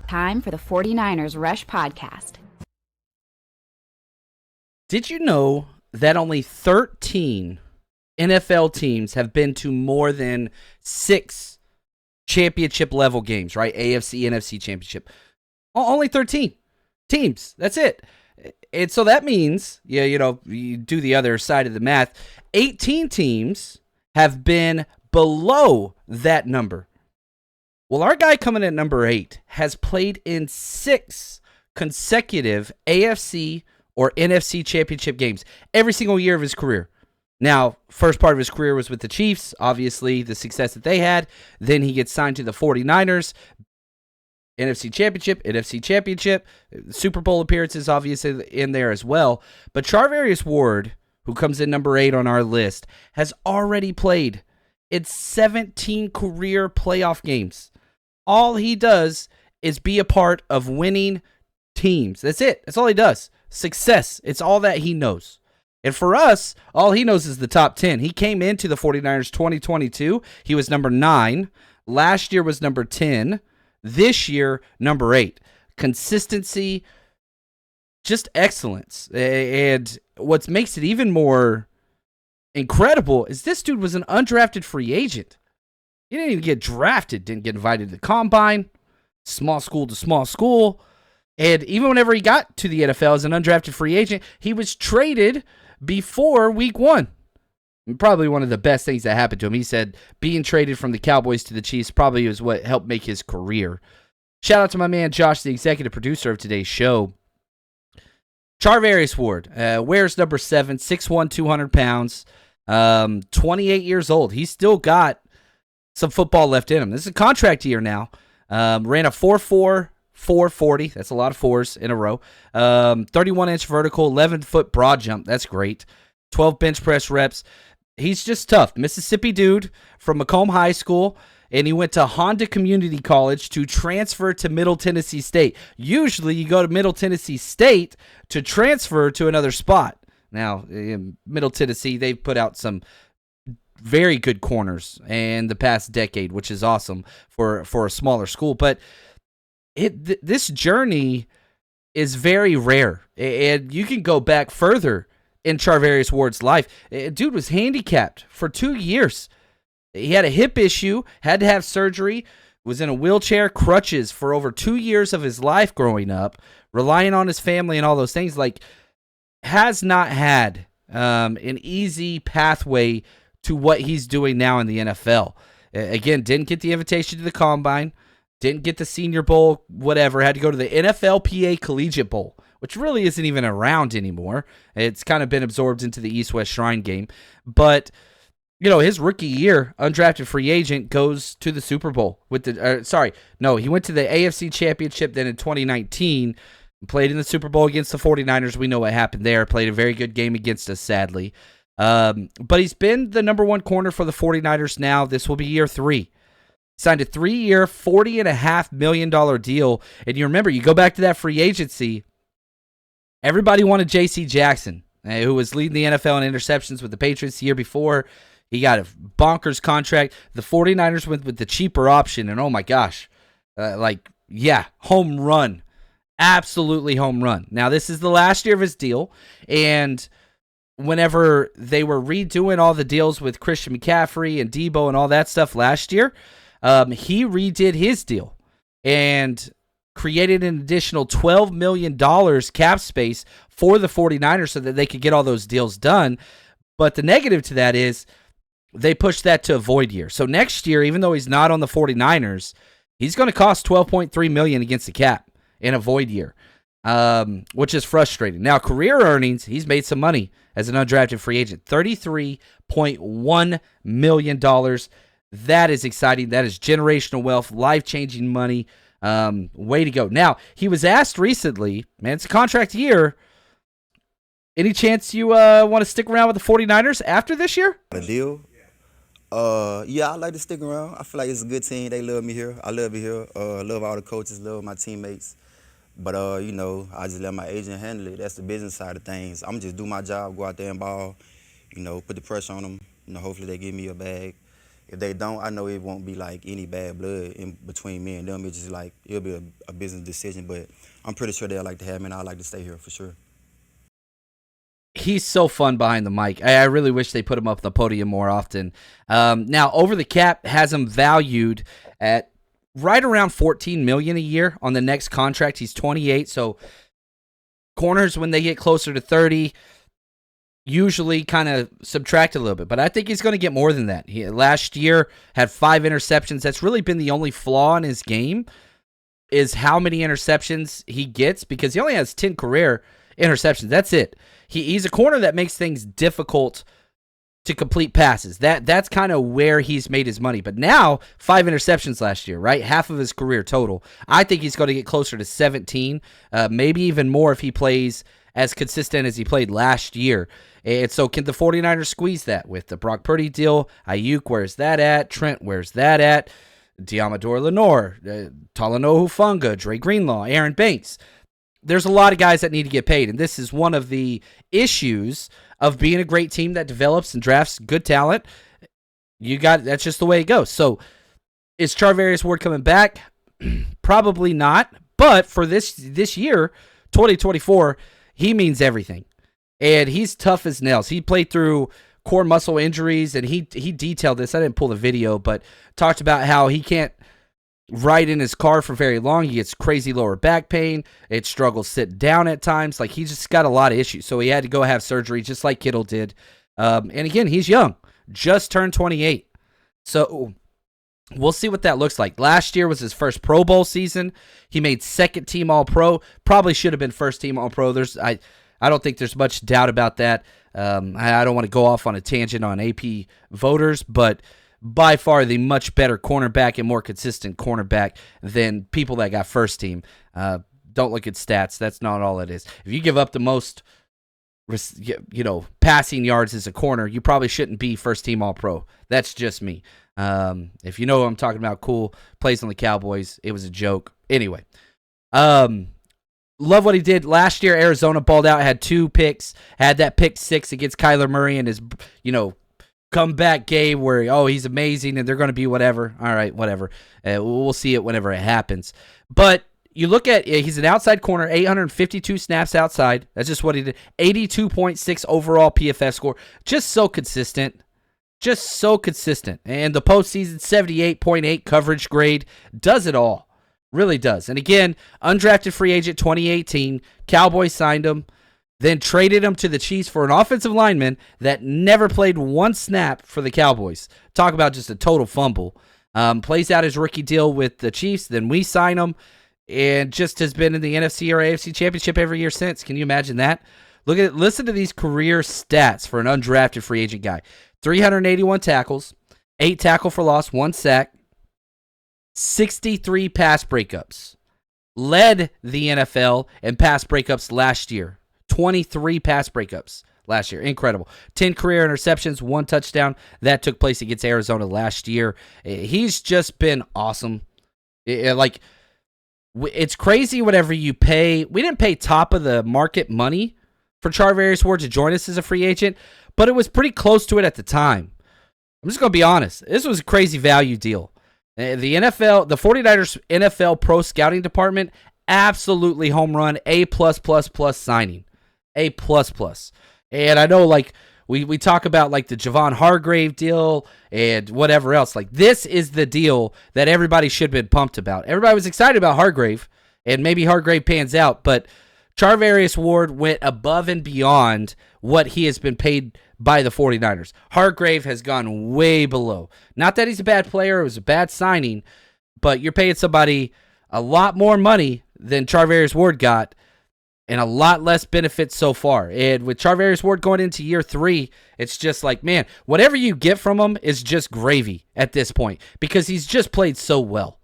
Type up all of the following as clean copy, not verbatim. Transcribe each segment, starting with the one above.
Time for the 49ers Rush Podcast. Did you know that only 13 NFL teams have been to more than 6 championship-level games, right? AFC, NFC championship. Only 13 teams. That's it. And so that means, you do the other side of the math, 18 teams have been below that number. Well, our guy coming at number 8 has played in 6 consecutive AFC or NFC championship games every single year of his career. Now, first part of his career was with the Chiefs, obviously the success that they had. Then he gets signed to the 49ers, NFC championship, Super Bowl appearances obviously in there as well. But Charvarius Ward, who comes in number 8 on our list, has already played in 17 career playoff games. All he does is be a part of winning teams. That's it. That's all he does. Success. It's all that he knows. And for us, all he knows is the top 10. He came into the 49ers 2022. He was number 9. Last year was number 10. This year, number 8. Consistency, just excellence. And what makes it even more incredible is this dude was an undrafted free agent. He didn't even get drafted, didn't get invited to the combine, small school to small school. And even whenever he got to the NFL as an undrafted free agent, he was traded before week 1. And probably one of the best things that happened to him. He said being traded from the Cowboys to the Chiefs probably was what helped make his career. Shout out to my man Josh, the executive producer of today's show. Charvarius Ward wears number 7, 6'1", 200 pounds, 28 years old. He's still got some football left in him. This is a contract year now. Ran a 4.4, 440. That's a lot of fours in a row. 31-inch vertical, 11-foot broad jump. That's great. 12 bench press reps. He's just tough. Mississippi dude from Macomb High School, and he went to Honda Community College to transfer to Middle Tennessee State. Usually you go to Middle Tennessee State to transfer to another spot. Now, in Middle Tennessee, they've put out some very good corners in the past decade, which is awesome for a smaller school. But this journey is very rare, and you can go back further in Charvarius Ward's life. Dude was handicapped for 2 years. He had a hip issue, had to have surgery, was in a wheelchair, crutches for over 2 years of his life growing up, relying on his family and all those things. Like, has not had an easy pathway to what he's doing now in the NFL. Again, didn't get the invitation to the Combine, didn't get the Senior Bowl, whatever, had to go to the NFLPA Collegiate Bowl, which really isn't even around anymore. It's kind of been absorbed into the East-West Shrine game. But, his rookie year, undrafted free agent, goes to the Super Bowl. He went to the AFC Championship then in 2019, played in the Super Bowl against the 49ers. We know what happened there. Played a very good game against us, sadly. But he's been the number 1 corner for the 49ers now. This will be year 3. Signed a 3-year, $40.5 million deal. And you remember, you go back to that free agency, everybody wanted J.C. Jackson, who was leading the NFL in interceptions with the Patriots the year before. He got a bonkers contract. The 49ers went with the cheaper option, and oh my gosh, home run. Absolutely home run. Now, this is the last year of his deal, and whenever they were redoing all the deals with Christian McCaffrey and Debo and all that stuff last year, he redid his deal and created an additional $12 million cap space for the 49ers so that they could get all those deals done. But the negative to that is they pushed that to a void year. So next year, even though he's not on the 49ers, he's going to cost $12.3 million against the cap in a void year, which is frustrating. Now, career earnings, he's made some money as an undrafted free agent, $33.1 million. That is exciting. That is generational wealth, life-changing money. Way to go. Now, he was asked recently, man, it's a contract year. Any chance you want to stick around with the 49ers after this year? The deal? Yeah, I like to stick around. I feel like it's a good team. They love me here. I love it here. Love all the coaches, love my teammates. But, I just let my agent handle it. That's the business side of things. I'm just do my job, go out there and ball, put the pressure on them. Hopefully they give me a bag. If they don't, I know it won't be like any bad blood in between me and them. It's just like it'll be a business decision. But I'm pretty sure they'll like to have me, and I'd like to stay here for sure. He's so fun behind the mic. I really wish they put him up the podium more often. Now, Over the Cap has him valued at right around $14 million a year on the next contract. He's 28, so corners, when they get closer to 30, usually kind of subtract a little bit. But I think he's going to get more than that. He last year had 5 interceptions. That's really been the only flaw in his game, is how many interceptions he gets, because he only has 10 career interceptions. That's it. He's a corner that makes things difficult to complete passes. That's kind of where he's made his money. But now, 5 interceptions last year, right? Half of his career total. I think he's going to get closer to 17, maybe even more if he plays as consistent as he played last year. And so can the 49ers squeeze that with the Brock Purdy deal? Ayuk, where's that at? Trent, where's that at? Diamador Lenore, Talanoa Hufanga, Dre Greenlaw, Aaron Banks. There's a lot of guys that need to get paid, and this is one of the issues of being a great team that develops and drafts good talent. That's just the way it goes. So is Charvarius Ward coming back? Probably not, but for this year, 2024, he means everything. And he's tough as nails. He played through core muscle injuries, and he detailed this. I didn't pull the video, but talked about how he can't ride in his car for very long. He gets crazy lower back pain. It struggles sit down at times. Like, he just got a lot of issues. So he had to go have surgery just like Kittle did. And again, he's young. Just turned 28. So we'll see what that looks like. Last year was his first Pro Bowl season. He made second team All-Pro. Probably should have been first team All-Pro. I don't think there's much doubt about that. I don't want to go off on a tangent on AP voters, but by far the much better cornerback and more consistent cornerback than people that got first team. Don't look at stats. That's not all it is. If you give up the most, passing yards as a corner, you probably shouldn't be first team All-Pro. That's just me. If you know what I'm talking about, cool. Plays on the Cowboys. It was a joke. Anyway, love what he did. Last year, Arizona balled out, had 2 picks, had that pick 6 against Kyler Murray and his, comeback game where, he's amazing and they're going to be whatever. All right, whatever. We'll see it whenever it happens. But you look at, he's an outside corner, 852 snaps outside. That's just what he did. 82.6 overall PFF score. Just so consistent. And the postseason, 78.8 coverage grade. Does it all. Really does. And again, undrafted free agent 2018. Cowboys signed him. Then traded him to the Chiefs for an offensive lineman that never played 1 snap for the Cowboys. Talk about just a total fumble. Plays out his rookie deal with the Chiefs. Then we sign him and just has been in the NFC or AFC Championship every year since. Can you imagine that? Listen to these career stats for an undrafted free agent guy. 381 tackles, 8 tackle for loss, 1 sack, 63 pass breakups. Led the NFL in pass breakups last year. 23 pass breakups last year. Incredible. 10 career interceptions, 1 touchdown. That took place against Arizona last year. He's just been awesome. It's crazy whatever you pay. We didn't pay top of the market money for Charvarius Ward to join us as a free agent, but it was pretty close to it at the time. I'm just going to be honest. This was a crazy value deal. The 49ers NFL Pro Scouting Department, absolutely home run, A+++ signing. A++. And I know, we talk about, the Javon Hargrave deal and whatever else. This is the deal that everybody should have been pumped about. Everybody was excited about Hargrave, and maybe Hargrave pans out, but Charvarius Ward went above and beyond what he has been paid by the 49ers. Hargrave has gone way below. Not that he's a bad player, it was a bad signing, but you're paying somebody a lot more money than Charvarius Ward got, and a lot less benefits so far. And with Charvarius Ward going into year 3, it's just man, whatever you get from him is just gravy at this point because he's just played so well.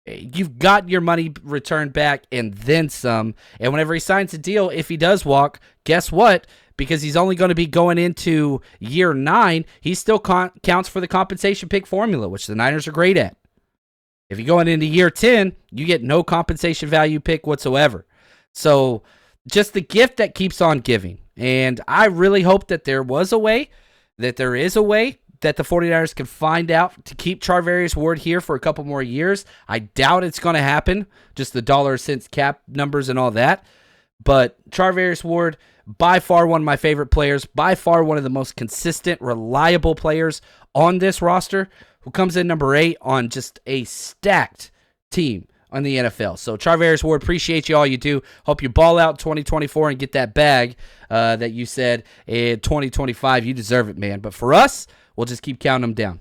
You've got your money returned back and then some. And whenever he signs a deal, if he does walk, guess what? Because he's only going to be going into year 9, he still counts for the compensation pick formula, which the Niners are great at. If you're going into year 10, you get no compensation value pick whatsoever. So just the gift that keeps on giving. And I really hope that there is a way that the 49ers can find out to keep Charvarius Ward here for a couple more years. I doubt it's going to happen, just the dollar cents cap numbers and all that. But Charvarius Ward, by far one of my favorite players, by far one of the most consistent, reliable players on this roster, who comes in number 8 on just a stacked team on the NFL. So Charvarius Ward, appreciate you all you do. Hope you ball out 2024 and get that bag that you said in 2025. You deserve it, man. But for us, we'll just keep counting them down.